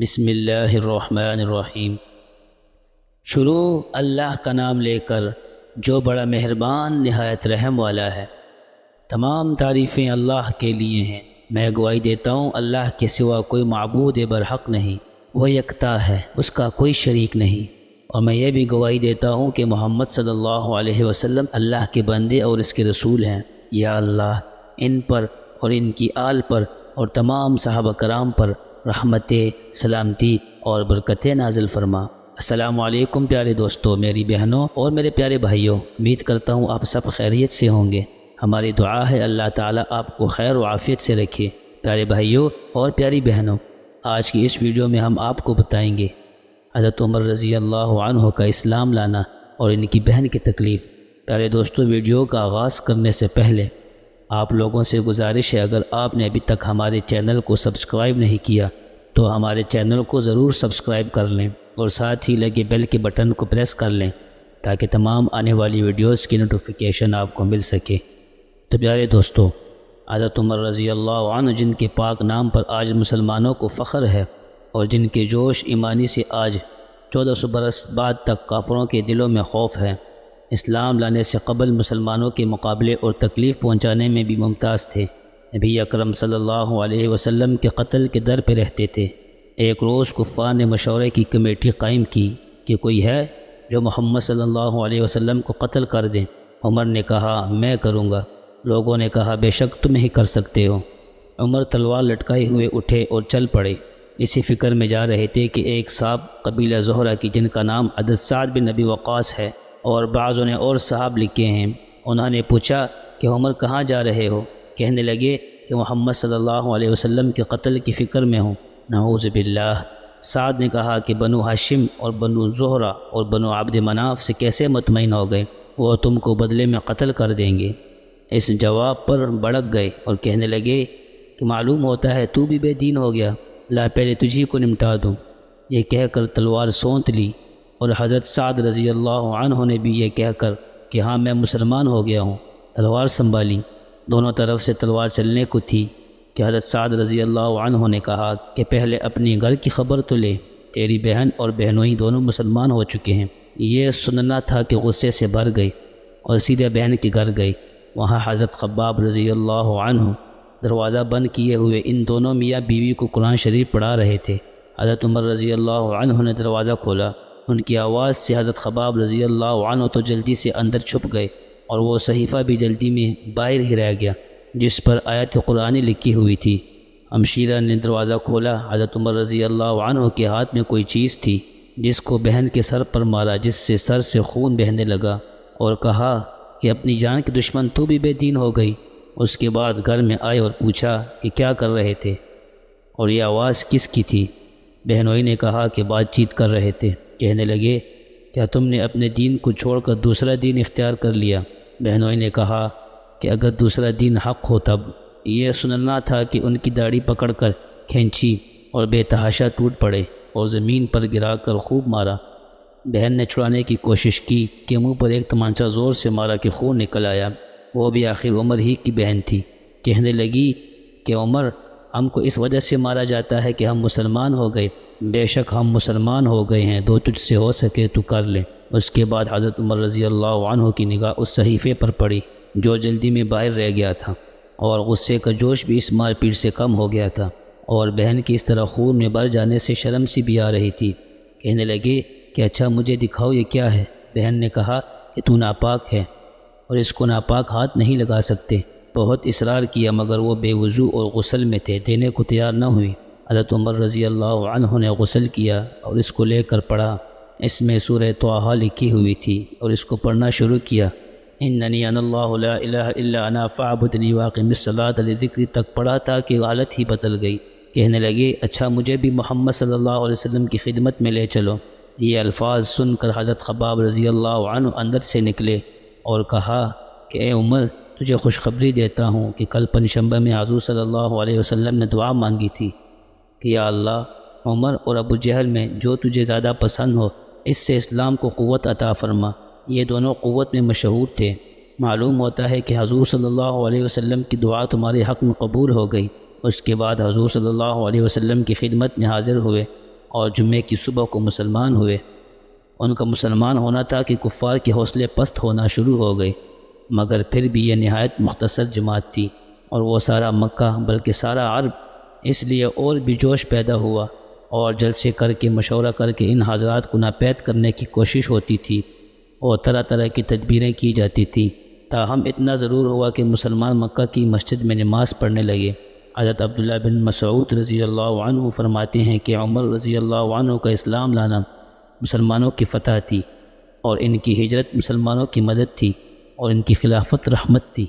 بسم اللہ الرحمن الرحیم۔ شروع اللہ کا نام لے کر جو بڑا مہربان نہایت رحم والا ہے۔ تمام تعریفیں اللہ کے لیے ہیں۔ میں گواہی دیتا ہوں اللہ کے سوا کوئی معبود برحق نہیں، وہ یکتا ہے، اس کا کوئی شریک نہیں۔ اور میں یہ بھی گواہی دیتا ہوں کہ محمد صلی اللہ علیہ وسلم اللہ کے بندے اور اس کے رسول ہیں۔ یا اللہ ان پر اور ان کی آل پر اور تمام صحابہ کرام پر رحمت، سلامتی اور برکتیں نازل فرما۔ السلام علیکم پیارے دوستو، میری بہنوں اور میرے پیارے بھائیوں، امید کرتا ہوں آپ سب خیریت سے ہوں گے۔ ہماری دعا ہے اللہ تعالیٰ آپ کو خیر و عافیت سے رکھے۔ پیارے بھائیوں اور پیاری بہنوں، آج کی اس ویڈیو میں ہم آپ کو بتائیں گے حضرت عمر رضی اللہ عنہ کا اسلام لانا اور ان کی بہن کی تکلیف۔ پیارے دوستو، ویڈیو کا آغاز کرنے سے پہلے آپ لوگوں سے گزارش ہے، اگر آپ نے ابھی تک ہمارے چینل کو سبسکرائب نہیں کیا تو ہمارے چینل کو ضرور سبسکرائب کر لیں اور ساتھ ہی لگے بیل کے بٹن کو پریس کر لیں تاکہ تمام آنے والی ویڈیوز کی نوٹیفیکیشن آپ کو مل سکے۔ تو پیارے دوستو، حضرت عمر رضی اللہ عنہ جن کے پاک نام پر آج مسلمانوں کو فخر ہے اور جن کے جوش ایمانی سے آج 1400 برس بعد تک کافروں کے دلوں میں خوف ہے، اسلام لانے سے قبل مسلمانوں کے مقابلے اور تکلیف پہنچانے میں بھی ممتاز تھے۔ نبی اکرم صلی اللہ علیہ وسلم کے قتل کے در پہ رہتے تھے۔ ایک روز کفار نے مشورے کی کمیٹی قائم کی کہ کوئی ہے جو محمد صلی اللہ علیہ وسلم کو قتل کر دیں۔ عمر نے کہا میں کروں گا۔ لوگوں نے کہا بے شک تم ہی کر سکتے ہو۔ عمر تلوار لٹکائے ہوئے اٹھے اور چل پڑے۔ اسی فکر میں جا رہے تھے کہ ایک صاحب قبیلہ زہرہ کی جن کا نام عدد سعد بن نبی وقاص ہے اور بعضوں نے اور صاحب لکھے ہیں، انہوں نے پوچھا کہ عمر کہاں جا رہے ہو؟ کہنے لگے کہ محمد صلی اللہ علیہ وسلم کے قتل کی فکر میں ہوں۔ نعوذ باللہ۔ سعد نے کہا کہ بنو ہاشم اور بنو زہرہ اور بنو عبد مناف سے کیسے مطمئن ہو گئے؟ وہ تم کو بدلے میں قتل کر دیں گے۔ اس جواب پر بھڑک گئے اور کہنے لگے کہ معلوم ہوتا ہے تو بھی بے دین ہو گیا، لا پہلے تجھی کو نمٹا دوں۔ یہ کہہ کر تلوار سونت لی اور حضرت سعد رضی اللہ عنہ نے بھی یہ کہہ کر کہ ہاں میں مسلمان ہو گیا ہوں، تلوار سنبھالی۔ دونوں طرف سے تلوار چلنے کو تھی کہ حضرت سعد رضی اللہ عنہ نے کہا کہ پہلے اپنی گھر کی خبر تو لے، تیری بہن اور بہنوئی دونوں مسلمان ہو چکے ہیں۔ یہ سننا تھا کہ غصے سے بھر گئی اور سیدھے بہن کے گھر گئی۔ وہاں حضرت خباب رضی اللہ عنہ دروازہ بند کیے ہوئے ان دونوں میاں بیوی کو قرآن شریف پڑھا رہے تھے۔ حضرت عمر رضی اللہ عنہ نے دروازہ کھولا۔ ان کی آواز سے حضرت خباب رضی اللہ عنہ تو جلدی سے اندر چھپ گئے اور وہ صحیفہ بھی جلدی میں باہر ہی رہ گیا جس پر آیت قرآن لکھی ہوئی تھی۔ ہمشیرہ نے دروازہ کھولا۔ حضرت عمر رضی اللہ عنہ کے ہاتھ میں کوئی چیز تھی جس کو بہن کے سر پر مارا، جس سے سر سے خون بہنے لگا اور کہا کہ اپنی جان کے دشمن تو بھی بے دین ہو گئی۔ اس کے بعد گھر میں آئے اور پوچھا کہ کیا کر رہے تھے اور یہ آواز کس کی تھی؟ بہنوئی نے کہا کہ بات چیت کر رہے تھے۔ کہنے لگے کیا تم نے اپنے دین کو چھوڑ کر دوسرا دین اختیار کر لیا؟ بہنوئی نے کہا کہ اگر دوسرا دین حق ہو تب۔ یہ سننا تھا کہ ان کی داڑھی پکڑ کر کھینچی اور بے تحاشا ٹوٹ پڑے اور زمین پر گرا کر خوب مارا۔ بہن نے چھڑانے کی کوشش کی کہ منہ پر ایک تمانچہ زور سے مارا کہ خون نکل آیا۔ وہ بھی آخر عمر ہی کی بہن تھی۔ کہنے لگی کہ عمر ہم کو اس وجہ سے مارا جاتا ہے کہ ہم مسلمان ہو گئے۔ بے شک ہم مسلمان ہو گئے ہیں، دو تجھ سے ہو سکے تو کر لیں۔ اس کے بعد حضرت عمر رضی اللہ عنہ کی نگاہ اس صحیفے پر پڑی جو جلدی میں باہر رہ گیا تھا اور غصے کا جوش بھی اس مار پیٹ سے کم ہو گیا تھا اور بہن کی اس طرح خون میں بھر جانے سے شرم سی بھی آ رہی تھی۔ کہنے لگے کہ اچھا مجھے دکھاؤ یہ کیا ہے؟ بہن نے کہا کہ تو ناپاک ہے اور اس کو ناپاک ہاتھ نہیں لگا سکتے۔ بہت اصرار کیا مگر وہ بے وضو اور غسل میں تھے، دینے کو تیار نہ ہوئی۔ حضرت عمر رضی اللہ عنہ نے غسل کیا اور اس کو لے کر پڑھا۔ اس میں سورہ طٰہٰ لکھی ہوئی تھی اور اس کو پڑھنا شروع کیا۔ اننی انا اللہ لا الہ الا انا فاعبدنی واقم الصلاۃ لذکری تک پڑھا تھا کہ حالت ہی بدل گئی۔ کہنے لگے اچھا مجھے بھی محمد صلی اللہ علیہ وسلم کی خدمت میں لے چلو۔ یہ الفاظ سن کر حضرت خباب رضی اللہ عنہ اندر سے نکلے اور کہا کہ اے عمر تجھے خوشخبری دیتا ہوں کہ کل پنجشنبہ میں حضور صلی اللہ علیہ وسلم نے دعا مانگی تھی کہ یا اللہ عمر اور ابو جہل میں جو تجھے زیادہ پسند ہو اس سے اسلام کو قوت عطا فرما۔ یہ دونوں قوت میں مشہور تھے۔ معلوم ہوتا ہے کہ حضور صلی اللہ علیہ وسلم کی دعا تمہارے حق میں قبول ہو گئی۔ اس کے بعد حضور صلی اللہ علیہ وسلم کی خدمت میں حاضر ہوئے اور جمعے کی صبح کو مسلمان ہوئے۔ ان کا مسلمان ہونا تھا کہ کفار کے حوصلے پست ہونا شروع ہو گئے، مگر پھر بھی یہ نہایت مختصر جماعت تھی، اور وہ سارا مکہ بلکہ سارا عرب اس لیے اور بھی جوش پیدا ہوا، اور جلسے کر کے مشورہ کر کے ان حضرات کو ناپید کرنے کی کوشش ہوتی تھی، اور طرح طرح کی تدبیریں کی جاتی تھیں۔ تاہم اتنا ضرور ہوا کہ مسلمان مکہ کی مسجد میں نماز پڑھنے لگے۔ حضرت عبداللہ بن مسعود رضی اللہ عنہ فرماتے ہیں کہ عمر رضی اللہ عنہ کا اسلام لانا مسلمانوں کی فتح تھی، اور ان کی ہجرت مسلمانوں کی مدد تھی، اور ان کی خلافت رحمت تھی۔